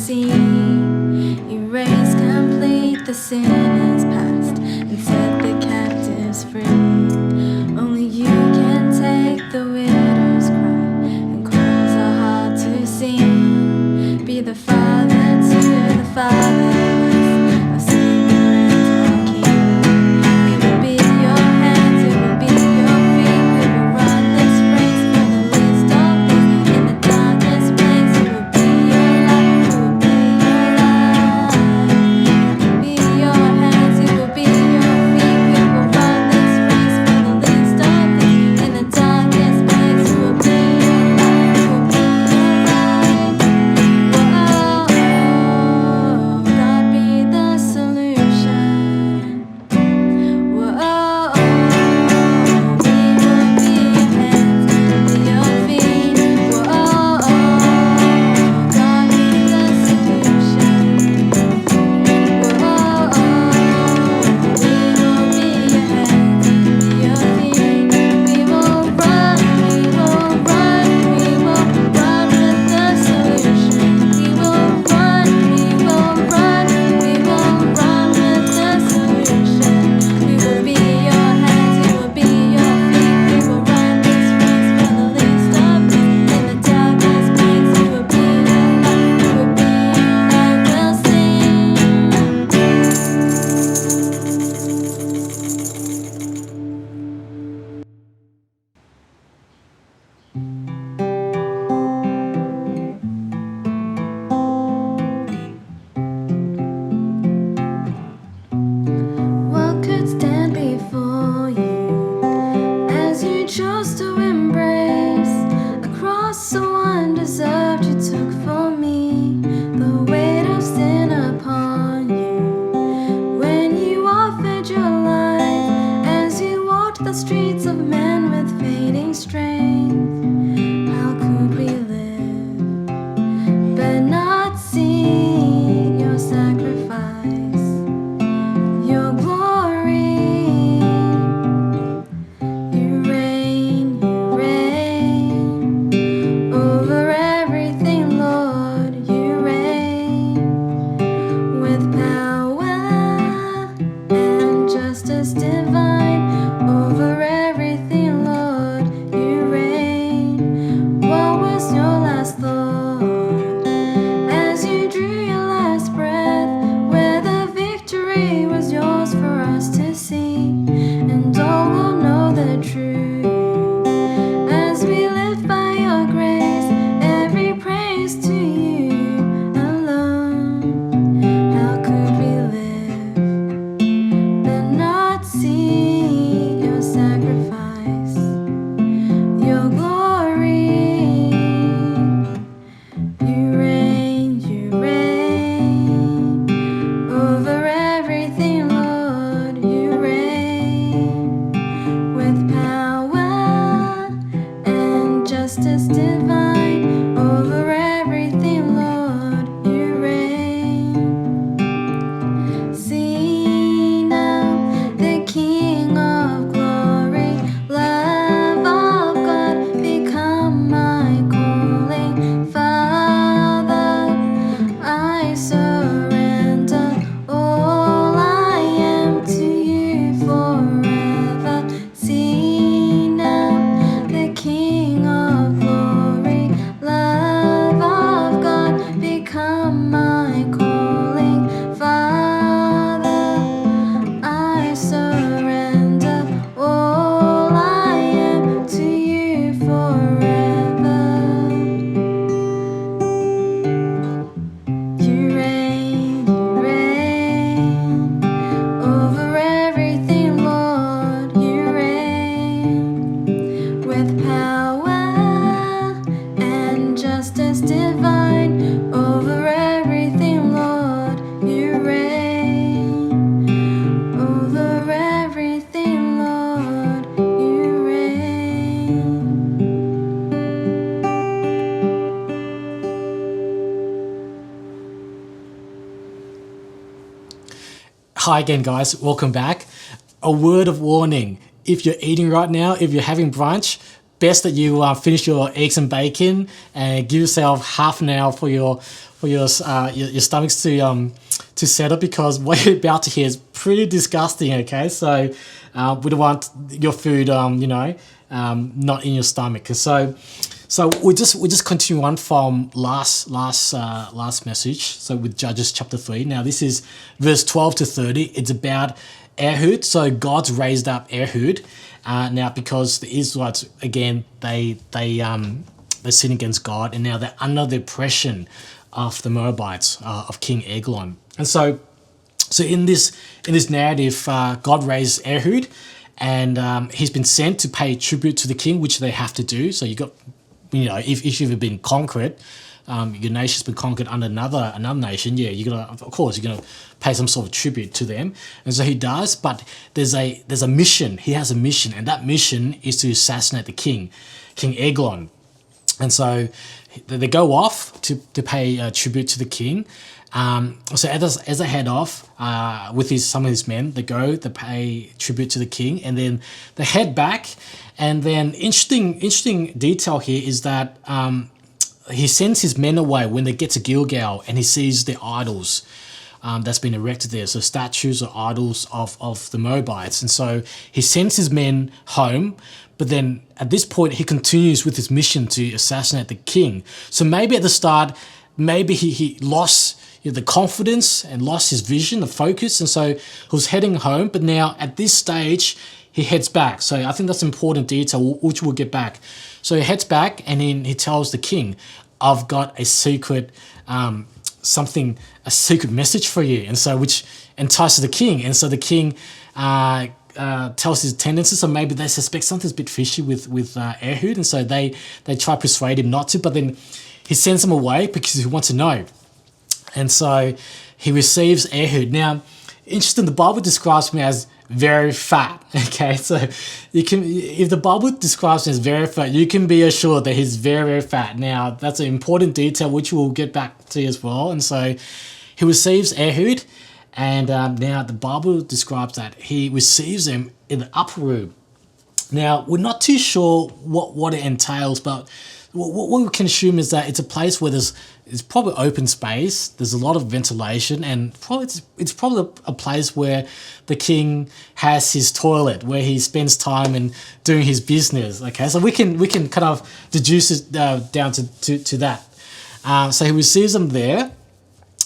see. Erase complete the sinners past and set the captives free. Only you can take the widow's cry and cause our heart to sing. Be the father to the fatherless, our Savior and our King. We will be your hands, we will be your feet. We will run this race for the least of these. In the darkest place, we will be your light, we will be your light. Be your hands, we will be your feet. We will run this race for the least of these. In the darkest place, we will be your light, we will be your light. Whoa, God be the solution. Whoa, we will be your hands, be your feet. Whoa, God be the solution. Whoa, we will be your hands, be your feet. We will run, we will run, we will run with the solution. We will run, we will run, we will run with the solution. We will be your hands, we will be your feet. We will run this race for the least of these. In the darkest place, we will be your light, we will be your light, we'll sing. What could stand before you as you chose to embrace a cross so undeserved you took for me, the weight of sin upon you, when you offered your life as you walked the streets of men with fading strength. How could we live but not see your sacrifice, your glory? You reign over everything, Lord. You reign with power and justice divine. Over everything, Lord. You reign. What was your last thought as you drew your last breath, where the victory was yours for us to see? And all will know the truth as we live by your grace. Every praise to you alone. How could we live but not see your sacrifice, your glory? You reign over everything, Lord. You reign with power and justice divine. Over everything, Lord. You reign. See now the King of glory, love of God, become my calling. Father, I surrender all I am to you forever. See now the King of glory, love of God, become my calling. Father, I surrender all I am to you forever. You reign over everything, Lord. You reign with power and justice divine. Over everything, Lord. You reign over everything, Lord. You reign. Hi again, guys. Welcome back. A word of warning. If you're eating right now, if you're having brunch, best that you finish your eggs and bacon and give yourself half an hour for your stomachs to settle, because what you're about to hear is pretty disgusting. Okay, so we don't want your food not in your stomach. And so we just continue on from last message. So with Judges chapter 3. Now this is verse 12 to 30. It's about Ehud. So God's raised up Ehud now because the Israelites again they sin against God, and now they're under the oppression of the Moabites of King Eglon. And so in this narrative, God raised Ehud, and he's been sent to pay tribute to the king, which they have to do. So if you've been conquered, your nation's been conquered under another nation, you're gonna pay some sort of tribute to them. And so he does, but there's a mission. He has a mission, and that mission is to assassinate the king, King Eglon. And so they go off to pay tribute to the king. So as they head off with some of his men, they pay tribute to the king, and then they head back. And then interesting detail here is that he sends his men away when they get to Gilgal, and he sees the idols that's been erected there, so statues or idols of the Moabites. And so he sends his men home, but then at this point he continues with his mission to assassinate the king. So maybe at the start, maybe he lost the confidence and lost his vision, the focus, and so he was heading home. But now at this stage, he heads back. So I think that's an important detail, which we'll get back. So he heads back, and he tells the king, "I've got a secret, a secret message for you," and so which entices the king. And so the king tells his attendants, so maybe they suspect something's a bit fishy with Ehud, and so they try to persuade him not to. But then he sends them away because he wants to know. And so he receives Ehud. Now, interesting, the Bible describes him as very fat. Okay, so if the Bible describes him as very fat, you can be assured that he's very, very fat. Now, that's an important detail which we'll get back to as well. And so he receives Ehud, and now the Bible describes that he receives him in the upper room. Now, we're not too sure what it entails, but what we can assume is that it's a place where it's probably open space. There's a lot of ventilation, and it's probably a place where the king has his toilet, where he spends time in doing his business. Okay, so we can kind of deduce it down to that. So he receives them there,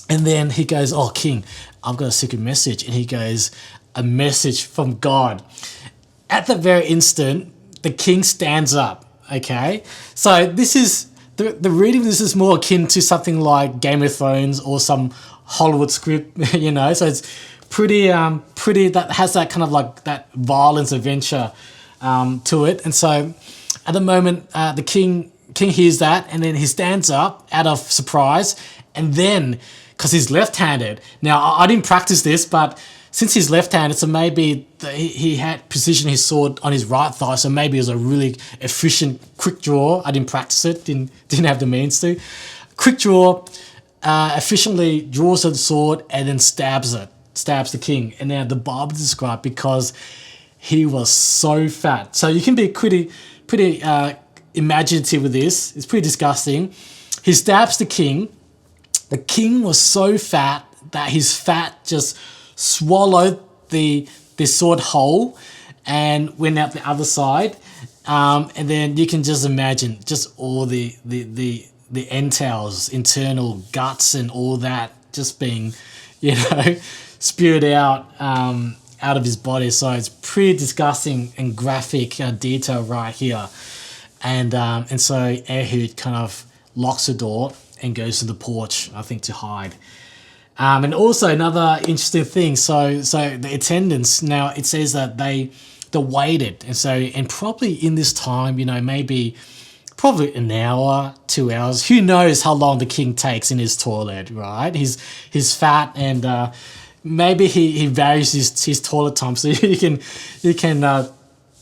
and then he goes, "Oh, king, I've got a secret message," and he goes, "A message from God." At the very instant, the king stands up. Okay, so this is the reading of this is more akin to something like Game of Thrones or some Hollywood script, So it's pretty that has that kind of like that violence adventure to it. And so at the moment, the king hears that, and then he stands up out of surprise, and then because he's left-handed. Now I didn't practice this, but since he's left-handed, so maybe he had positioned his sword on his right thigh, so maybe it was a really efficient quick draw. I didn't practice it, didn't have the means to. Quick draw, efficiently draws the sword and then stabs the king. And now the Bible described because he was so fat. So you can be pretty imaginative with this. It's pretty disgusting. He stabs the king. The king was so fat that his fat just swallowed the sword whole and went out the other side, and then you can just imagine just all the entrails, internal guts, and all that just being, spewed out of his body. So it's pretty disgusting and graphic detail right here, and so Ehud kind of locks the door and goes to the porch, I think, to hide. And also another interesting thing, so the attendants, now it says that they waited, and probably in this time, maybe probably an hour, 2 hours, who knows how long the king takes in his toilet, right? He's fat, and maybe he varies his toilet time, so you can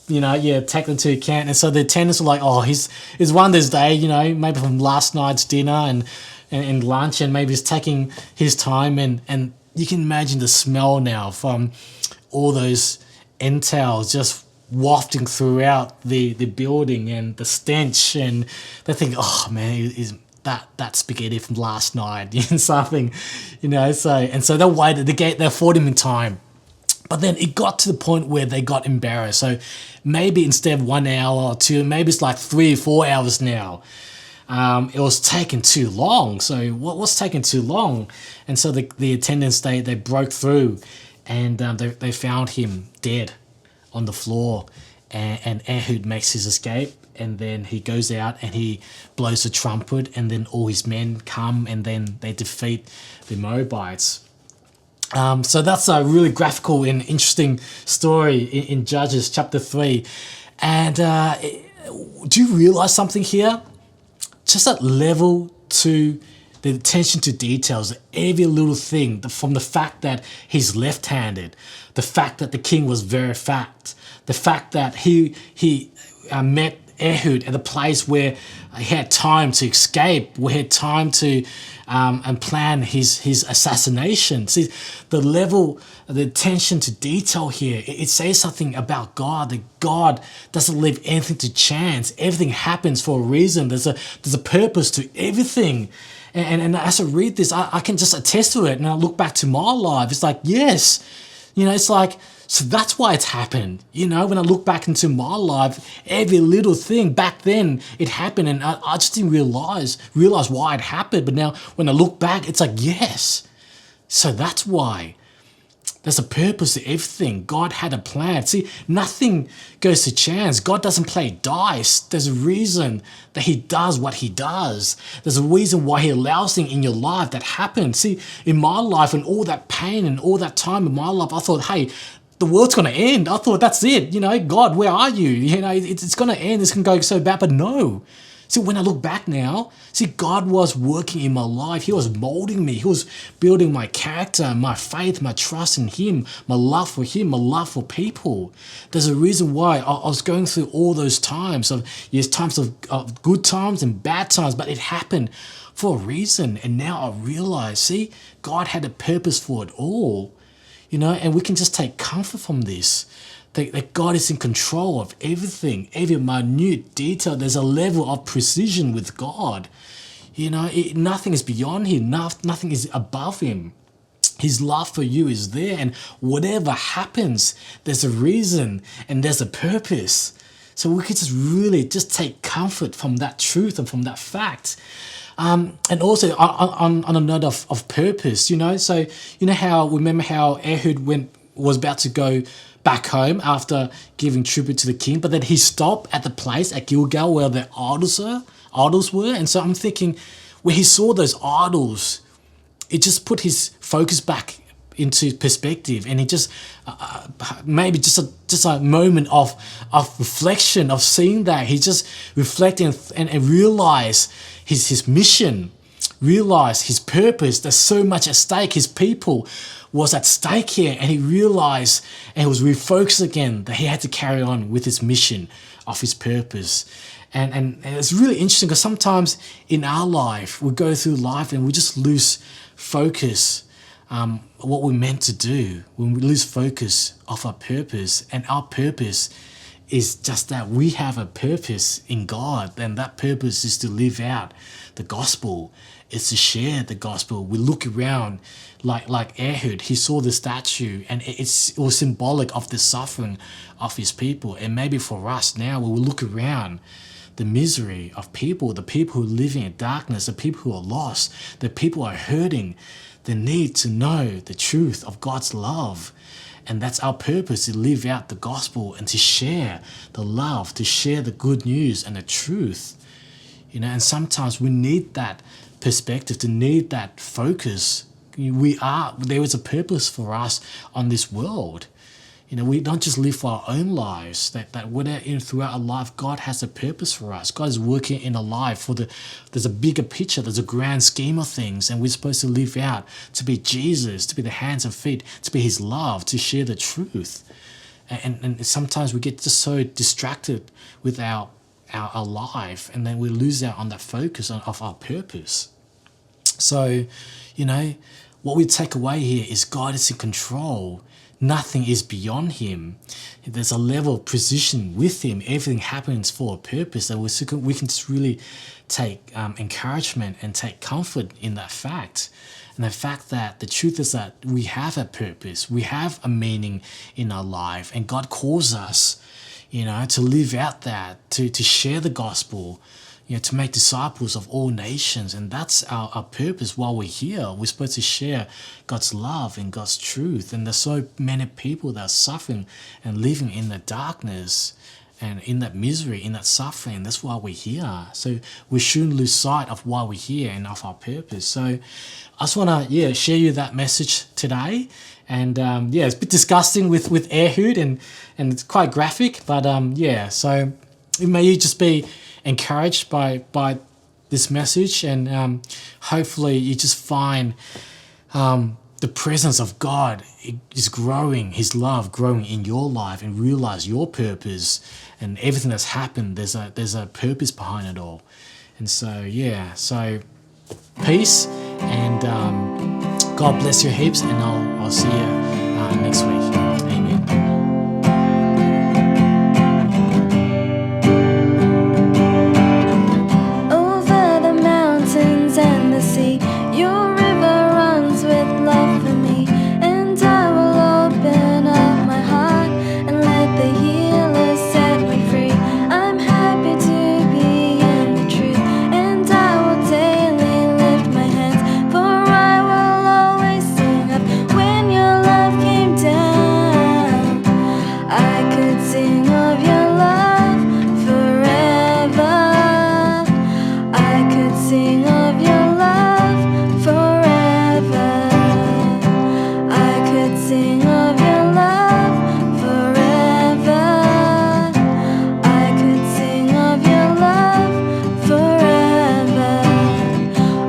take them to account. And so the attendants were like, "Oh, it's one of those days, maybe from last night's dinner and lunch, and maybe he's taking his time, and you can imagine the smell now from all those entrails just wafting throughout the building, and the stench, and they think, oh man, is that spaghetti from last night, something, so they fought him in time. But then it got to the point where they got embarrassed. So maybe instead of 1 hour or two, maybe it's like 3 or 4 hours now. It was taking too long. So what was taking too long? And so the attendants, they broke through, and they found him dead on the floor. And Ehud makes his escape, and then he goes out and he blows the trumpet, and then all his men come, and then they defeat the Moabites. So that's a really graphical and interesting story in Judges chapter 3. And do you realize something here? Just that level to the attention to details, every little thing, from the fact that he's left-handed, the fact that the king was very fat, the fact that he met Ehud at a place where he had time to escape, where he had time to and plan his assassination. See, the level, the attention to detail here, it says something about God, that God doesn't leave anything to chance. Everything happens for a reason. There's a purpose to everything. And as I read this, I can just attest to it. And I look back to my life, it's like, yes, it's like, so that's why it's happened. When I look back into my life, every little thing back then, it happened, and I just didn't realize why it happened. But now when I look back, it's like, yes. So that's why. There's a purpose to everything. God had a plan. See, nothing goes to chance. God doesn't play dice. There's a reason that he does what he does. There's a reason why he allows things in your life that happen. See, in my life, and all that pain and all that time in my life, I thought, hey, the world's going to end. I thought, that's it. God, where are you? It's going to end. It's going to go so bad. But no. See, when I look back now, see, God was working in my life. He was molding me. He was building my character, my faith, my trust in him, my love for him, my love for people. There's a reason why I was going through all those times of good times and bad times, but it happened for a reason. And now I realize, see, God had a purpose for it all. And we can just take comfort from this, that God is in control of everything, every minute detail. There's a level of precision with God. Nothing is beyond him. Nothing is above him. His love for you is there, and whatever happens, there's a reason and there's a purpose. So we could just really just take comfort from that truth and from that fact. And also on a note of purpose, so remember how Ehud was about to go back home after giving tribute to the king, but then he stopped at the place at Gilgal where the idols were. And so I'm thinking, when he saw those idols, it just put his focus back into perspective, and he just maybe just a moment of reflection, of seeing that he just reflected and realized his mission, realized his purpose. There's so much at stake. His people was at stake here, and he realized, and he was refocused again, that he had to carry on with his mission of his purpose. And it's really interesting, because sometimes in our life we go through life and we just lose focus, what we're meant to do. When we lose focus of our purpose, and our purpose is just that we have a purpose in God, and that purpose is to live out the gospel. It's to share the gospel. We look around like Ehud. He saw the statue, and it was symbolic of the suffering of his people. And maybe for us now, when we look around, the misery of people, the people who are living in darkness, the people who are lost, the people who are hurting, they need to know the truth of God's love. And that's our purpose, to live out the gospel and to share the love, to share the good news and the truth. And sometimes we need that perspective, to need that focus. There is a purpose for us on this world. We don't just live for our own lives. That throughout our life, God has a purpose for us. God is working in our life there's a bigger picture, there's a grand scheme of things, and we're supposed to live out, to be Jesus, to be the hands and feet, to be his love, to share the truth. And sometimes we get just so distracted with our life, and then we lose out on that focus of our purpose. So, what we take away here is God is in control. nothing is beyond him. There's a level of precision with him. Everything happens for a purpose, that we can just really take encouragement and take comfort in that fact. And the fact that the truth is that we have a purpose, we have a meaning in our life, and God calls us, to live out that, to share the gospel, to make disciples of all nations. And that's our purpose while we're here. We're supposed to share God's love and God's truth. And there's so many people that are suffering and living in the darkness and in that misery, in that suffering. That's why we're here. So we shouldn't lose sight of why we're here and of our purpose. So I just want to share you that message today. And it's a bit disgusting with Ehud, and it's quite graphic, but so may you just be encouraged by this message, and hopefully you just find the presence of God is growing, his love growing in your life, and realize your purpose and everything that's happened. There's a purpose behind it all. And so peace, and God bless you heaps, and I'll see you next week. Amen. Over the mountains and the sea, your river runs with love for me. And I will open up my heart and let the healer set me free. I'm happy to be in the truth, and I will daily lift my hands, for I will always sing of when your love came down. I could sing of your love forever. I could sing of your love forever. I could sing of your love forever. I could sing of your love forever.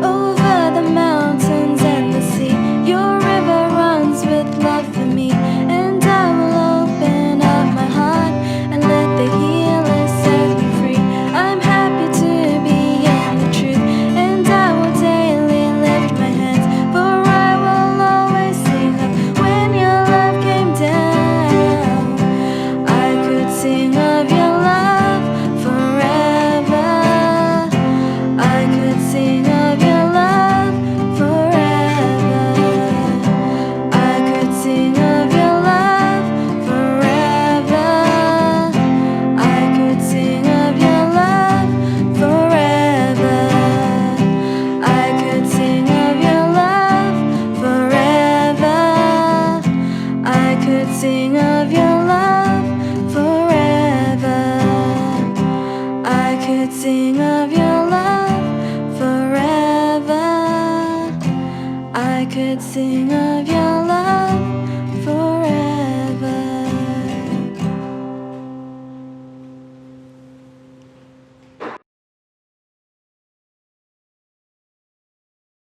Over the mountains and the sea, your river runs with love for me. And I will open up my heart and let the healer set me free. I'm happy to be in the truth, and I will daily lift my hands, for I will always sing of when your love came down. I could sing of your love forever. I could sing of your love forever. I could sing of your love forever. I could sing of your love forever. I could sing of your love forever. I could sing of your love forever. I could sing of your love forever. I could sing of